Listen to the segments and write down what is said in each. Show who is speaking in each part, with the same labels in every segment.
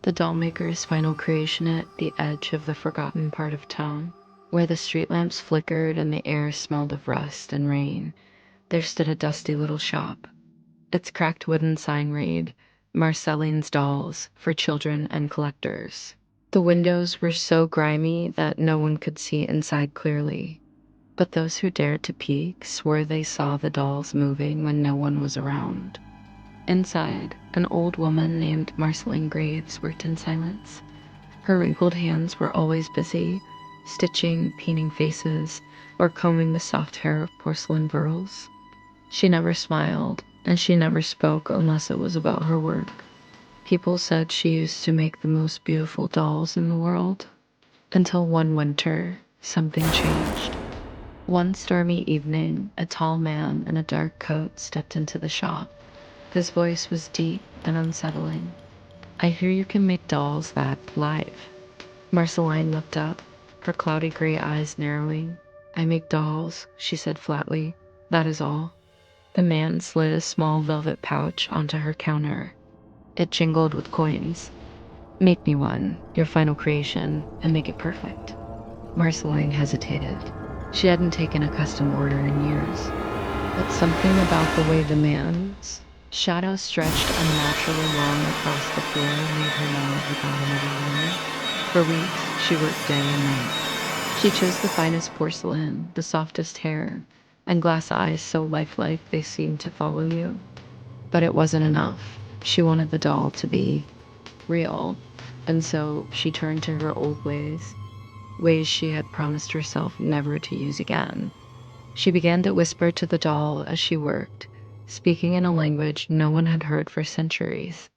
Speaker 1: The Dollmaker's final creation at the edge of the forgotten part of town, where the street lamps flickered and the air smelled of rust and rain, there stood a dusty little shop. Its cracked wooden sign read, "Marceline's Dolls for Children and Collectors." The windows were so grimy that no one could see inside clearly, but those who dared to peek swore they saw the dolls moving when no one was around. Inside, an old woman named Marceline Graves worked in silence. Her wrinkled hands were always busy, stitching, painting faces, or combing the soft hair of porcelain girls. She never smiled, and she never spoke unless it was about her work. People said she used to make the most beautiful dolls in the world. Until one winter, something changed. One stormy evening, a tall man in a dark coat stepped into the shop. His voice was deep and unsettling. "I hear you can make dolls that live." Marceline looked up, her cloudy gray eyes narrowing. "I make dolls," she said flatly. "That is all." The man slid a small velvet pouch onto her counter. It jingled with coins. "Make me one, your final creation, and make it perfect." Marceline hesitated. She hadn't taken a custom order in years. But something about the way the man's shadow stretched unnaturally long across the floor made her know he got another woman. For weeks, she worked day and night. She chose the finest porcelain, the softest hair, and glass eyes so lifelike they seemed to follow you. But it wasn't enough. She wanted the doll to be real, and so she turned to her old ways she had promised herself never to use again. She began to whisper to the doll as she worked, speaking in a language no one had heard for centuries.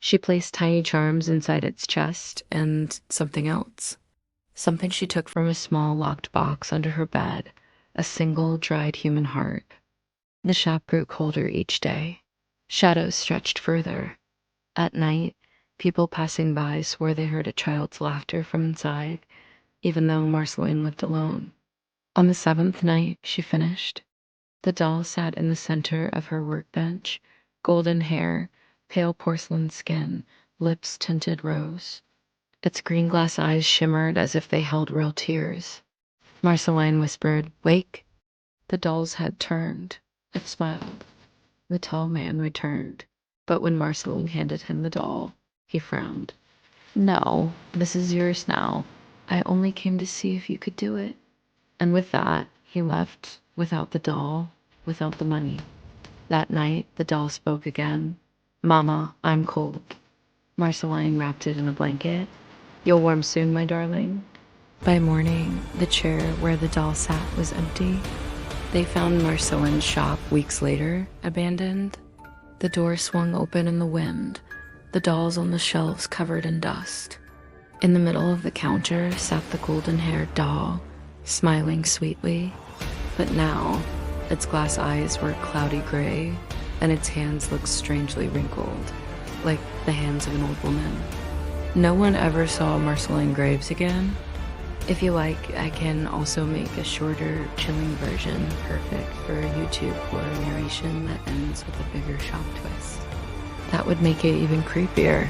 Speaker 1: She placed tiny charms inside its chest and something else. Something she took from a small locked box under her bed, a single dried human heart. The shop grew colder each day. Shadows stretched further. At night, people passing by swore they heard a child's laughter from inside, even though Marceline lived alone. On the seventh night, she finished. The doll sat in the center of her workbench, golden hair, pale porcelain skin, lips tinted rose. Its green glass eyes shimmered as if they held real tears. Marceline whispered, "Wake." The doll's head turned. It smiled. The tall man returned, but when Marceline handed him the doll, he frowned. "No, this is yours now. I only came to see if you could do it." And with that, he left, without the doll, without the money. That night, the doll spoke again. "Mama, I'm cold." Marceline wrapped it in a blanket. "You'll warm soon, my darling." By morning, the chair where the doll sat was empty. They found Marceline's shop weeks later, abandoned. The door swung open in the wind, the dolls on the shelves covered in dust. In the middle of the counter sat the golden-haired doll, smiling sweetly. But now, its glass eyes were cloudy gray, and its hands looked strangely wrinkled, like the hands of an old woman. No one ever saw Marceline Graves again. If you like, I can also make a shorter, chilling version perfect for a YouTube horror narration that ends with a bigger shock twist. That would make it even creepier.